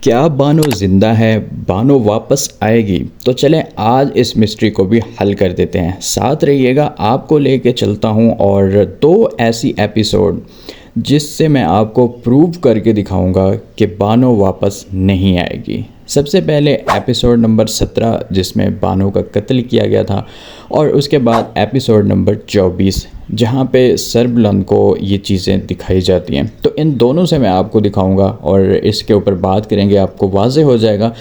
क्या बानो ज़िंदा है? बानो वापस आएगी? तो चलें आज इस मिस्ट्री को भी हल कर देते हैं। साथ रहिएगा, आपको लेके चलता हूँ और दो ऐसी एपिसोड जिससे मैं आपको प्रूव करके दिखाऊंगा कि बानो वापस नहीं आएगी। सबसे पहले एपिसोड नंबर 17 जिसमें बानो का कत्ल किया गया था, और उसके बाद एपिसोड नंबर 24 जहाँ पे सरबलंद को ये चीज़ें दिखाई जाती हैं। तो इन दोनों से मैं आपको दिखाऊंगा और इसके ऊपर बात करेंगे। आपको वाज़े हो जाएगा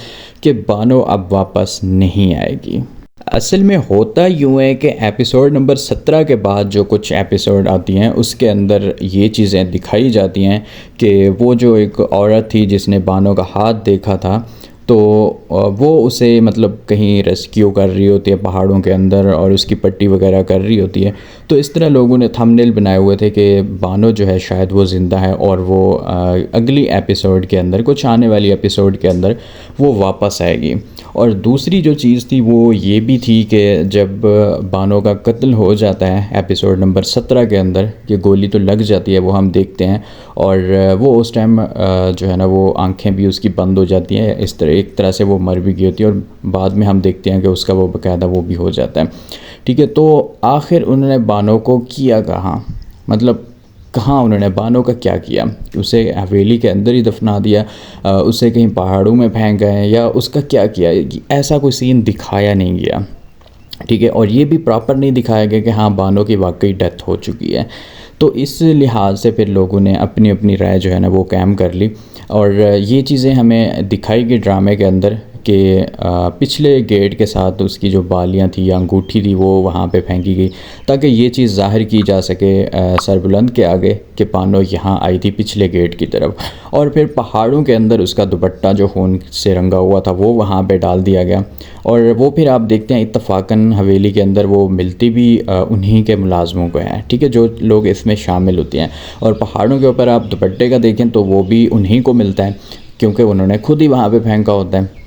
कि बानो अब वापस नहीं आएगी। असल में होता यूँ है कि एपिसोड नंबर 17 के बाद जो कुछ एपिसोड आती हैं उसके अंदर ये चीज़ें दिखाई जाती हैं कि वो जो एक औरत थी जिसने बानो का हाथ देखा था, तो वो उसे मतलब कहीं रेस्क्यू कर रही होती है पहाड़ों के अंदर और उसकी पट्टी वगैरह कर रही होती है। तो इस तरह लोगों ने थंबनेल बनाए हुए थे कि बानो जो है शायद वो ज़िंदा है और वो अगली एपिसोड के अंदर, कुछ आने वाली एपिसोड के अंदर वो वापस आएगी। और दूसरी जो चीज़ थी वो ये भी थी कि जब बानो का कत्ल हो जाता है एपिसोड नंबर 17 के अंदर, कि गोली तो लग जाती है वो हम देखते हैं, और वो उस टाइम जो है ना वो आंखें भी उसकी बंद हो जाती हैं, इस तरह एक तरह से वो मर भी गई होती है। और बाद में हम देखते हैं कि उसका वो बाकायदा वो भी हो जाता है। ठीक है, तो आखिर उन्होंने बानो को किया कहाँ, मतलब कहाँ उन्होंने बानो का क्या किया? उसे हवेली के अंदर ही दफना दिया, उसे कहीं पहाड़ों में फेंक गए, या उसका क्या किया? ऐसा कोई सीन दिखाया नहीं गया। ठीक है, और ये भी प्रॉपर नहीं दिखाया गया कि हाँ बानो की वाकई डेथ हो चुकी है। तो इस लिहाज से फिर लोगों ने अपनी अपनी राय जो है ना वो कायम कर ली, और ये चीज़ें हमें दिखाई गई ड्रामे के अंदर कि पिछले गेट के साथ उसकी जो बालियाँ थी या अंगूठी थी वो वहाँ पे फेंकी गई, ताकि ये चीज़ ज़ाहिर की जा सके सरबुलंद के आगे कि बानो यहाँ आई थी पिछले गेट की तरफ। और फिर पहाड़ों के अंदर उसका दुपट्टा जो खून से रंगा हुआ था वो वहाँ पे डाल दिया गया, और वो फिर आप देखते हैं इत्तफाकन हवेली के अंदर वो मिलती भी उन्हीं के मुलाजमों को है। ठीक है, जो लोग इसमें शामिल होते हैं। और पहाड़ों के ऊपर आप दुपट्टे का देखें तो वो भी उन्हीं को मिलता है, क्योंकि उन्होंने खुद ही वहाँ पे फेंका होता है।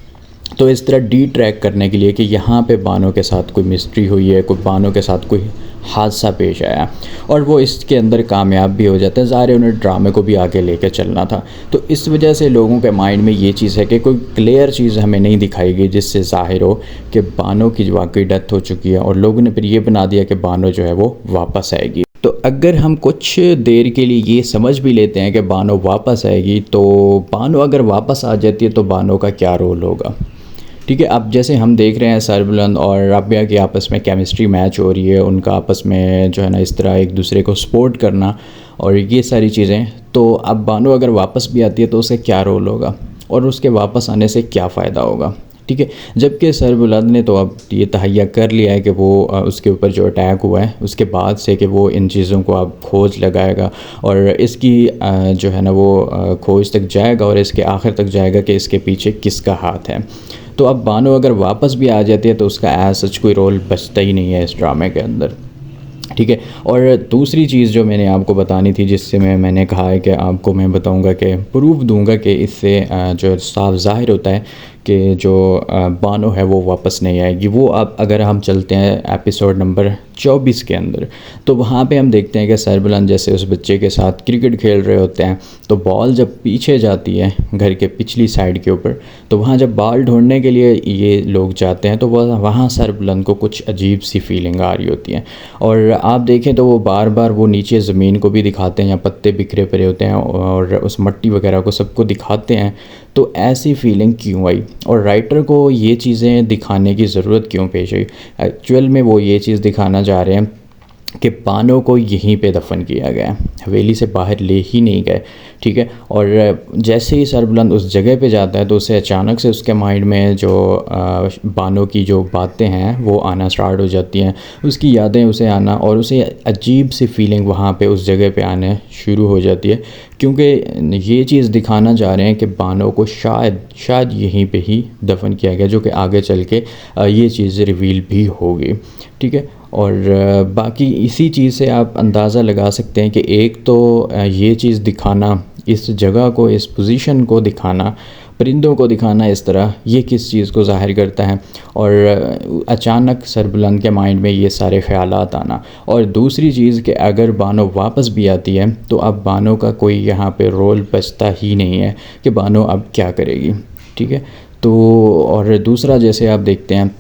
तो इस तरह डी ट्रैक करने के लिए कि यहाँ पे बानो के साथ कोई मिस्ट्री हुई है, कोई बानो के साथ कोई हादसा पेश आया, और वो इसके अंदर कामयाब भी हो जाते हैं। ज़ाहिर है उन्हें ड्रामे को भी आगे लेकर चलना था। तो इस वजह से लोगों के माइंड में ये चीज़ है कि कोई क्लियर चीज़ हमें नहीं दिखाई गई जिससे ज़ाहिर हो कि बानो की वाकई डेथ हो चुकी है, और लोगों ने फिर ये बना दिया कि बानो जो है वो वापस आएगी। तो अगर हम कुछ देर के लिए ये समझ भी लेते हैं कि बानो वापस आएगी, तो बानो अगर वापस आ जाती है तो बानो का क्या रोल होगा? ठीक है, अब जैसे हम देख रहे हैं सरबुलंद और राबिया की आपस में केमिस्ट्री मैच हो रही है, उनका आपस में जो है ना इस तरह एक दूसरे को सपोर्ट करना और ये सारी चीज़ें। तो अब बानो अगर वापस भी आती है तो उसे क्या रोल होगा, और उसके वापस आने से क्या फ़ायदा होगा? ठीक है, जबकि सरबुलंद ने तो अब ये तहैया कर लिया है कि वो उसके ऊपर जो अटैक हुआ है उसके बाद से कि वो इन चीज़ों को अब खोज लगाएगा, और इसकी जो है ना वो खोज तक जाएगा और इसके आखिर तक जाएगा कि इसके पीछे किसका हाथ है। तो अब बानो अगर वापस भी आ जाती है तो उसका एज सच कोई रोल बचता ही नहीं है इस ड्रामे के अंदर। ठीक है, और दूसरी चीज़ जो मैंने आपको बतानी थी, जिससे मैंने कहा है कि आपको मैं बताऊंगा कि प्रूफ दूंगा कि इससे जो साफ ज़ाहिर होता है कि जो बानो है वो वापस नहीं आएगी। वो अब अगर हम चलते हैं एपिसोड नंबर 24 के अंदर, तो वहाँ पे हम देखते हैं कि सरबुलंद जैसे उस बच्चे के साथ क्रिकेट खेल रहे होते हैं, तो बॉल जब पीछे जाती है घर के पिछली साइड के ऊपर, तो वहाँ जब बॉल ढूंढने के लिए ये लोग जाते हैं तो वहाँ सरबुलंद को कुछ अजीब सी फीलिंग आ रही होती है। और आप देखें तो वो बार बार वो नीचे ज़मीन को भी दिखाते हैं, या पत्ते बिखरे पड़े होते हैं और उस मट्टी वगैरह को सबको दिखाते हैं। तो ऐसी फीलिंग क्यों आई, और राइटर को ये चीज़ें दिखाने की ज़रूरत क्यों पेश आई? एक्चुअल में वो ये चीज़ दिखाना चाह रहे हैं कि बानो को यहीं पे दफन किया गया, हवेली से बाहर ले ही नहीं गए। ठीक है, और जैसे ही सरबुलंद उस जगह पे जाता है तो उसे अचानक से उसके माइंड में जो बानो की जो बातें हैं वो आना स्टार्ट हो जाती हैं, उसकी यादें उसे आना, और उसे अजीब सी फीलिंग वहाँ पे उस जगह पे आने शुरू हो जाती है, क्योंकि ये चीज़ दिखाना चाह रहे हैं कि बानो को शायद यहीं पे ही दफन किया गया, जो कि आगे चल के ये चीज़ रिवील भी होगी। ठीक है, और बाकी इसी चीज़ से आप अंदाज़ा लगा सकते हैं कि एक तो ये चीज़ दिखाना, इस जगह को, इस पोजीशन को दिखाना, परिंदों को दिखाना इस तरह, ये किस चीज़ को ज़ाहिर करता है? और अचानक सरबुलंद के माइंड में ये सारे ख़यालात आना। और दूसरी चीज़ कि अगर बानो वापस भी आती है तो अब बानो का कोई यहाँ पे रोल बचता ही नहीं है कि बानो अब क्या करेगी, ठीक है। तो और दूसरा, जैसे आप देखते हैं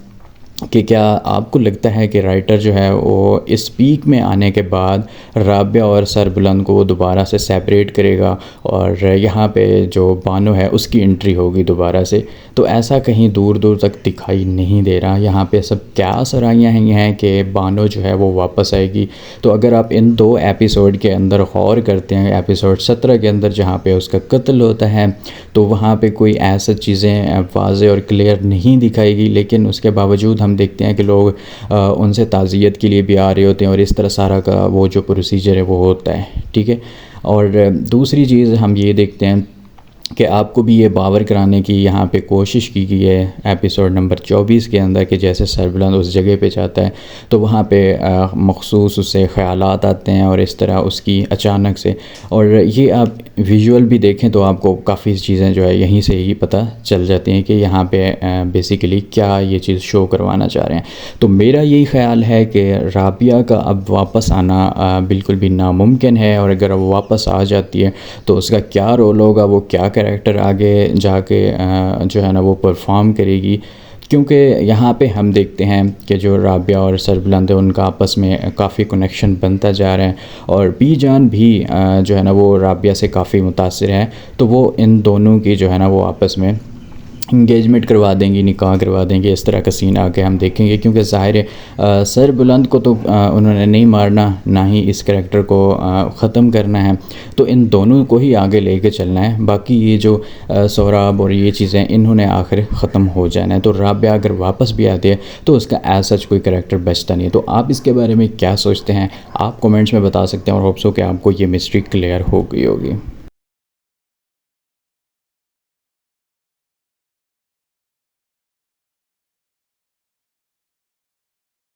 कि क्या आपको लगता है कि राइटर जो है वो इस पीक में आने के बाद राबिया और सरबुलंद को दोबारा से सेपरेट करेगा और यहाँ पे जो बानो है उसकी एंट्री होगी दोबारा से? तो ऐसा कहीं दूर दूर तक दिखाई नहीं दे रहा। यहाँ पे सब क्या सराहियाँ हैं कि बानो जो है वो वापस आएगी। तो अगर आप इन 2 एपिसोड के अंदर गौर करते हैं, एपिसोड 17 के अंदर जहाँ पे उसका कत्ल होता है, तो वहाँ पे कोई ऐसा चीज़ें वाज़े और क्लियर नहीं दिखाएगी, लेकिन उसके बावजूद हम देखते हैं कि लोग उनसे ताज़ियत के लिए भी आ रहे होते हैं और इस तरह सारा का वो जो प्रोसीजर है वो होता है, ठीक है। और दूसरी चीज़ हम ये देखते हैं कि आपको भी ये बावर कराने की यहाँ पे कोशिश की गई है एपिसोड नंबर 24 के अंदर कि जैसे सरबुलंद उस जगह पे जाता है तो वहाँ पे मखसूस उससे ख़यालात आते हैं और इस तरह उसकी अचानक से, और ये आप विजुअल भी देखें तो आपको काफ़ी चीज़ें जो है यहीं से ही पता चल जाती हैं कि यहाँ पे बेसिकली क्या ये चीज़ शो करवाना चाह रहे हैं। तो मेरा यही ख़्याल है कि राबिया का अब वापस आना बिल्कुल भी नामुमकिन है, और अगर वो वापस आ जाती है तो उसका क्या रोल होगा, वो क्या कैरेक्टर आगे जाके जो है ना वो परफॉर्म करेगी। क्योंकि यहाँ पे हम देखते हैं कि जो राबिया और सरबुलंद है उनका आपस में काफ़ी कनेक्शन बनता जा रहा है, और बीजान भी जो है ना वो राबिया से काफ़ी मुतासिर है। तो वो इन दोनों की जो है ना वो आपस में इंगेजमेंट करवा देंगी, निकाह करवा देंगे, इस तरह का सीन आगे हम देखेंगे। क्योंकि ज़ाहिर है सरबुलंद को तो उन्होंने नहीं मारना, ना ही इस करैक्टर को ख़त्म करना है, तो इन दोनों को ही आगे लेके चलना है। बाकी ये जो सोहराब और ये चीज़ें इन्होंने आखिर ख़त्म हो जाना है। तो राबिया अगर वापस भी आती है तो उसका एज सच कोई करैक्टर बचता नहीं है। तो आप इसके बारे में क्या सोचते हैं? आप कमेंट्स में बता सकते हैं, और होप्स हो कि आपको ये मिस्ट्री क्लियर हो गई होगी।